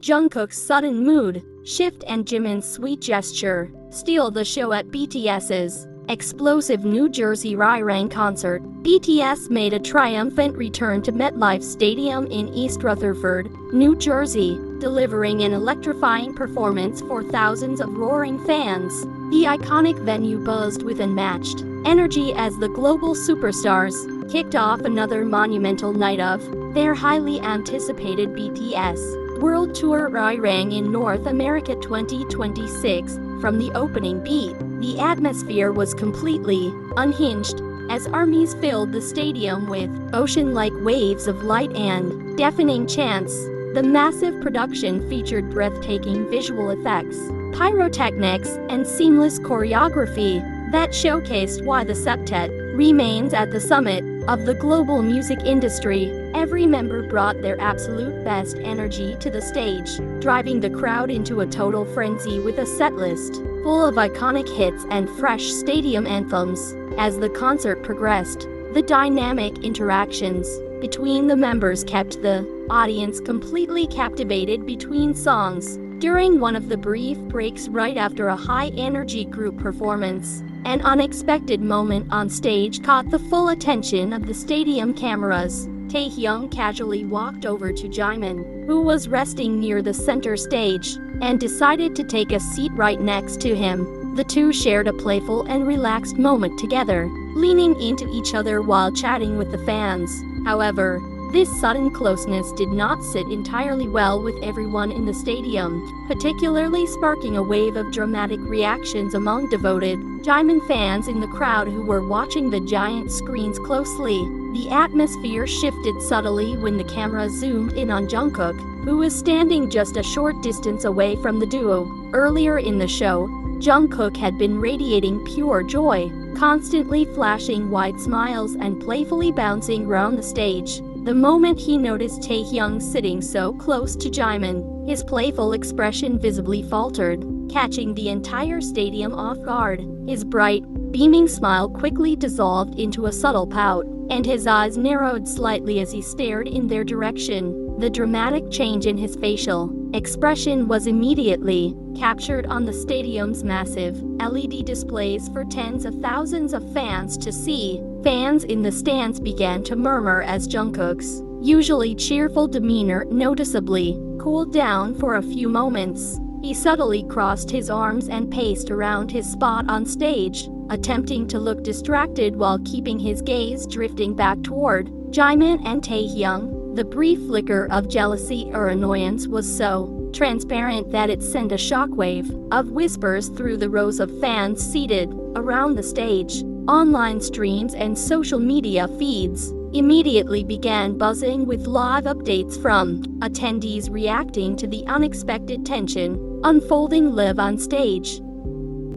Jungkook's sudden mood shift and Jimin's sweet gesture steal the show at BTS's explosive New Jersey Arirang concert. BTS made a triumphant return to MetLife Stadium in East Rutherford, New Jersey, delivering an electrifying performance for thousands of roaring fans. The iconic venue buzzed with unmatched energy as the global superstars kicked off another monumental night of their highly anticipated BTS World Tour Arirang in North America 2026. From the opening beat, the atmosphere was completely unhinged as armies filled the stadium with ocean-like waves of light and deafening chants. The massive production featured breathtaking visual effects, pyrotechnics, and seamless choreography that showcased why the septet remains at the summit of the global music industry. Every member brought their absolute best energy to the stage, driving the crowd into a total frenzy with a setlist full of iconic hits and fresh stadium anthems. As the concert progressed, the dynamic interactions between the members kept the audience completely captivated between songs. During one of the brief breaks right after a high-energy group performance, an unexpected moment on stage caught the full attention of the stadium cameras. Taehyung casually walked over to Jimin, who was resting near the center stage, and decided to take a seat right next to him. The two shared a playful and relaxed moment together, leaning into each other while chatting with the fans. However, this sudden closeness did not sit entirely well with everyone in the stadium, particularly sparking a wave of dramatic reactions among devoted Jimin fans in the crowd who were watching the giant screens closely. The atmosphere shifted subtly when the camera zoomed in on Jungkook, who was standing just a short distance away from the duo. Earlier in the show, Jungkook had been radiating pure joy, constantly flashing wide smiles and playfully bouncing around the stage. The moment he noticed Taehyung sitting so close to Jimin, his playful expression visibly faltered, catching the entire stadium off guard. His bright, beaming smile quickly dissolved into a subtle pout, and his eyes narrowed slightly as he stared in their direction. The dramatic change in his facial expression was immediately captured on the stadium's massive LED displays for tens of thousands of fans to see. Fans in the stands began to murmur as Jungkook's usually cheerful demeanor noticeably cooled down for a few moments. He subtly crossed his arms and paced around his spot on stage, attempting to look distracted while keeping his gaze drifting back toward Jimin and Taehyung. The brief flicker of jealousy or annoyance was so transparent that it sent a shockwave of whispers through the rows of fans seated around the stage. Online streams and social media feeds immediately began buzzing with live updates from attendees reacting to the unexpected tension unfolding live on stage.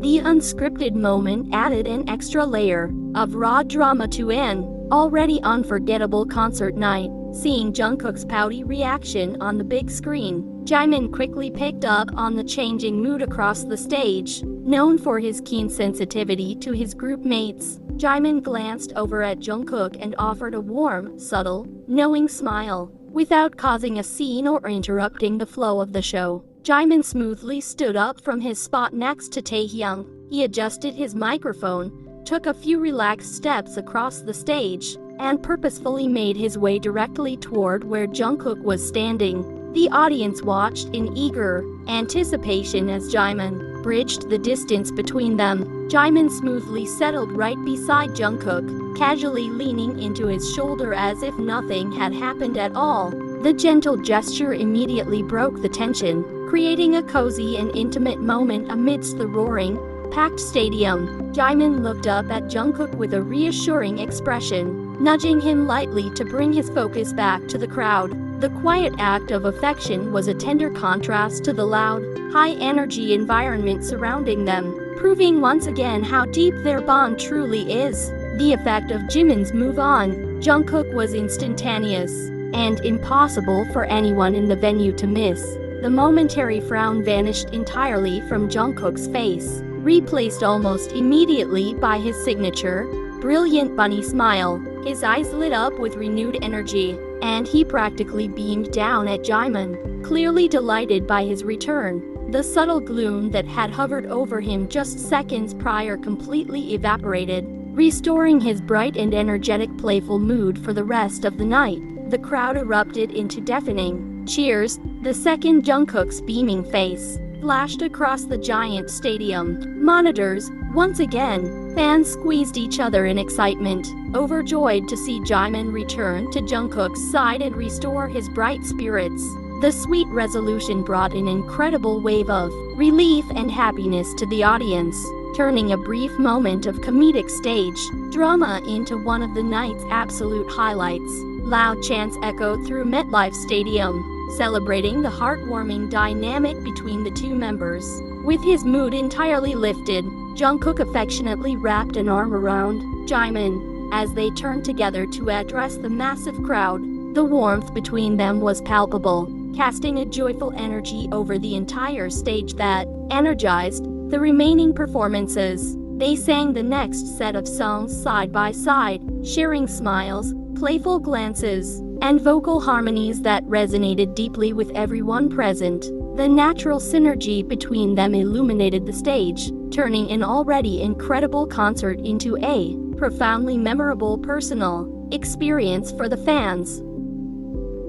The unscripted moment added an extra layer of raw drama to an already unforgettable concert night. Seeing Jungkook's pouty reaction on the big screen, Jimin quickly picked up on the changing mood across the stage. Known for his keen sensitivity to his group mates, Jimin glanced over at Jungkook and offered a warm, subtle, knowing smile. Without causing a scene or interrupting the flow of the show, Jimin smoothly stood up from his spot next to Taehyung. He adjusted his microphone, took a few relaxed steps across the stage, and purposefully made his way directly toward where Jungkook was standing. The audience watched in eager anticipation as Jimin bridged the distance between them. Jimin smoothly settled right beside Jungkook, casually leaning into his shoulder as if nothing had happened at all. The gentle gesture immediately broke the tension, creating a cozy and intimate moment amidst the roaring, packed stadium. Jimin looked up at Jungkook with a reassuring expression, nudging him lightly to bring his focus back to the crowd. The quiet act of affection was a tender contrast to the loud, high-energy environment surrounding them, proving once again how deep their bond truly is. The effect of Jimin's move on Jungkook was instantaneous and impossible for anyone in the venue to miss. The momentary frown vanished entirely from Jungkook's face, replaced almost immediately by his signature, brilliant bunny smile. His eyes lit up with renewed energy, and he practically beamed down at Jimin, clearly delighted by his return. The subtle gloom that had hovered over him just seconds prior completely evaporated, restoring his bright and energetic Playful mood for the rest of the night. The crowd erupted into deafening cheers. The second Jungkook's beaming face flashed across the giant stadium monitors. Once again, fans squeezed each other in excitement, overjoyed to see Jimin return to Jungkook's side and restore his bright spirits. The sweet resolution brought an incredible wave of relief and happiness to the audience, turning a brief moment of comedic stage drama into one of the night's absolute highlights. Loud chants echoed through MetLife Stadium, celebrating the heartwarming dynamic between the two members. With his mood entirely lifted, Jungkook affectionately wrapped an arm around Jimin as they turned together to address the massive crowd. The warmth between them was palpable, casting a joyful energy over the entire stage that energized the remaining performances. They sang the next set of songs side by side, sharing smiles, playful glances, and vocal harmonies that resonated deeply with everyone present. The natural synergy between them illuminated the stage, turning an already incredible concert into a profoundly memorable personal experience for the fans.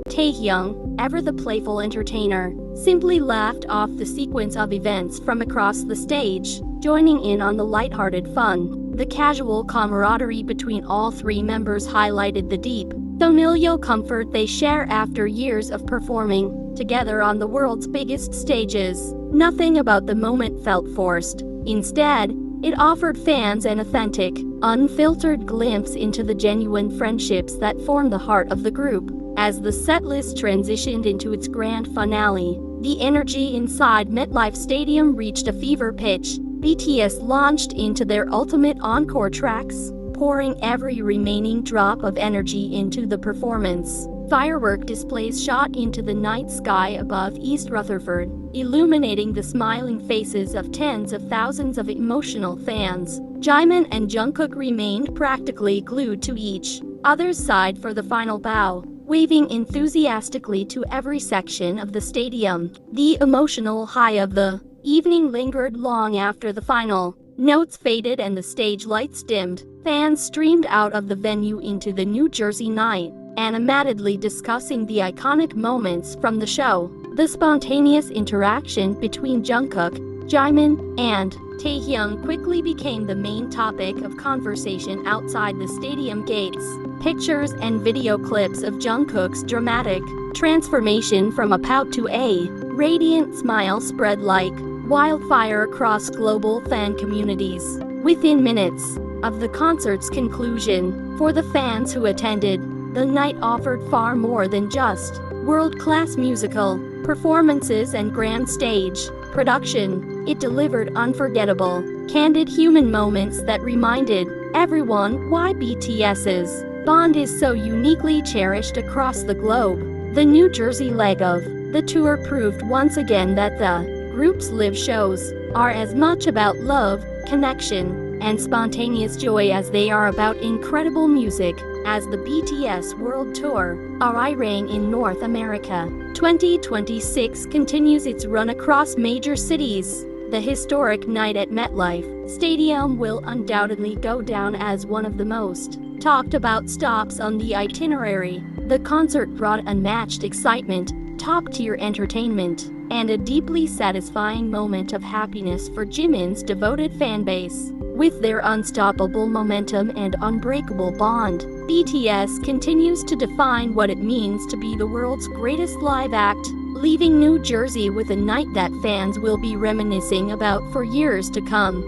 Taehyung, ever the playful entertainer, simply laughed off the sequence of events from across the stage, joining in on the lighthearted fun. The casual camaraderie between all three members highlighted the deep, familial comfort they share after years of performing together on the world's biggest stages. Nothing about the moment felt forced. Instead, it offered fans an authentic, unfiltered glimpse into the genuine friendships that form the heart of the group. As the setlist transitioned into its grand finale, the energy inside MetLife Stadium reached a fever pitch. BTS launched into their ultimate encore tracks, pouring every remaining drop of energy into the performance. Firework displays shot into the night sky above East Rutherford, illuminating the smiling faces of tens of thousands of emotional fans. Jimin and Jungkook remained practically glued to each other's side for the final bow, waving enthusiastically to every section of the stadium. The emotional high of the evening lingered long after the final notes faded and the stage lights dimmed. Fans streamed out of the venue into the New Jersey night, animatedly discussing the iconic moments from the show. The spontaneous interaction between Jungkook, Jimin, and Taehyung quickly became the main topic of conversation outside the stadium gates. Pictures and video clips of Jungkook's dramatic transformation from a pout to a radiant smile spread like wildfire across global fan communities. Within minutes of the concert's conclusion, for the fans who attended, the night offered far more than just world-class musical performances and grand stage production. It delivered unforgettable, candid human moments that reminded everyone why BTS's bond is so uniquely cherished across the globe. The New Jersey leg of the tour proved once again that the group's live shows are as much about love, connection, and spontaneous joy as they are about incredible music. As the BTS World Tour, Arirang in North America 2026 continues its run across major cities, the historic night at MetLife Stadium will undoubtedly go down as one of the most talked about stops on the itinerary. The concert brought unmatched excitement, top-tier entertainment, and a deeply satisfying moment of happiness for Jimin's devoted fanbase. With their unstoppable momentum and unbreakable bond, BTS continues to define what it means to be the world's greatest live act, leaving New Jersey with a night that fans will be reminiscing about for years to come.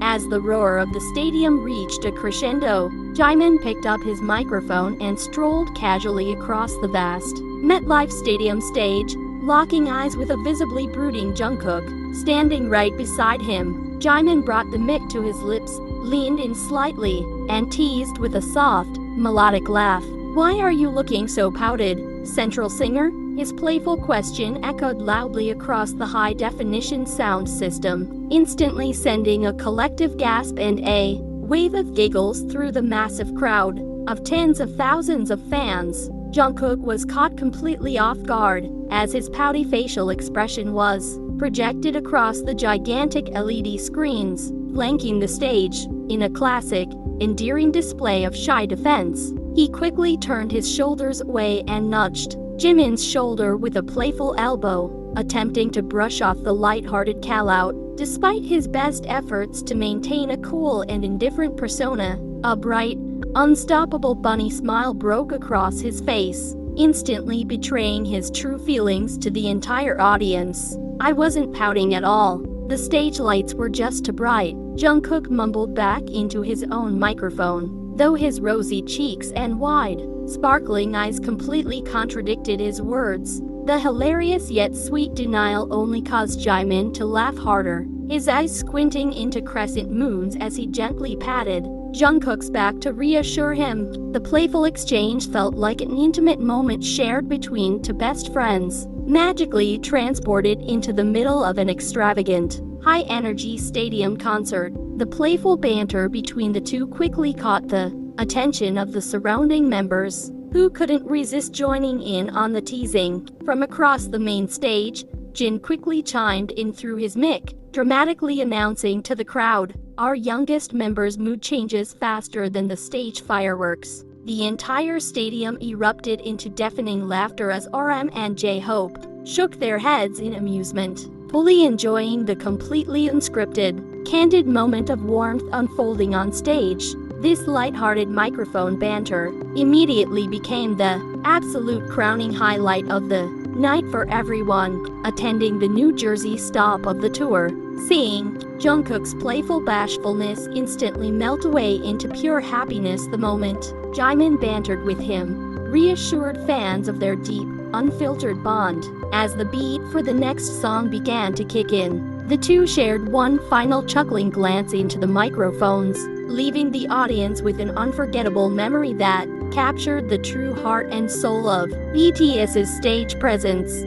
As the roar of the stadium reached a crescendo, Jimin picked up his microphone and strolled casually across the vast MetLife Stadium stage, locking eyes with a visibly brooding Jungkook standing right beside him. Jimin brought the mic to his lips, leaned in slightly, and teased with a soft, melodic laugh. "Why are you looking so pouted, Central Singer?" His playful question echoed loudly across the high-definition sound system, instantly sending a collective gasp and a wave of giggles through the massive crowd. of tens of thousands of fans. Jungkook was caught completely off guard, as his pouty facial expression was projected across the gigantic LED screens, flanking the stage. In a classic, endearing display of shy defense, he quickly turned his shoulders away and nudged Jimin's shoulder with a playful elbow, attempting to brush off the light-hearted call-out. Despite his best efforts to maintain a cool and indifferent persona, a bright, unstoppable bunny smile broke across his face, instantly betraying his true feelings to the entire audience. "I wasn't pouting at all. The stage lights were just too bright," Jungkook mumbled back into his own microphone, though his rosy cheeks and wide, sparkling eyes completely contradicted his words. The hilarious yet sweet denial only caused Jimin to laugh harder, his eyes squinting into crescent moons as he gently patted Jungkook's back to reassure him. The playful exchange felt like an intimate moment shared between two best friends, magically transported into the middle of an extravagant, high-energy stadium concert. The playful banter between the two quickly caught the attention of the surrounding members, who couldn't resist joining in on the teasing. From across the main stage, Jin quickly chimed in through his mic, dramatically announcing to the crowd, "Our youngest member's mood changes faster than the stage fireworks." The entire stadium erupted into deafening laughter as RM and JHope shook their heads in amusement, fully enjoying the completely unscripted, candid moment of warmth unfolding on stage. This light-hearted microphone banter immediately became the absolute crowning highlight of the night for everyone attending the New Jersey stop of the tour. Seeing Jungkook's playful bashfulness instantly melt away into pure happiness the moment Jimin bantered with him, reassured fans of their deep, unfiltered bond. As the beat for the next song began to kick in, the two shared one final chuckling glance into the microphones, leaving the audience with an unforgettable memory that captured the true heart and soul of BTS's stage presence.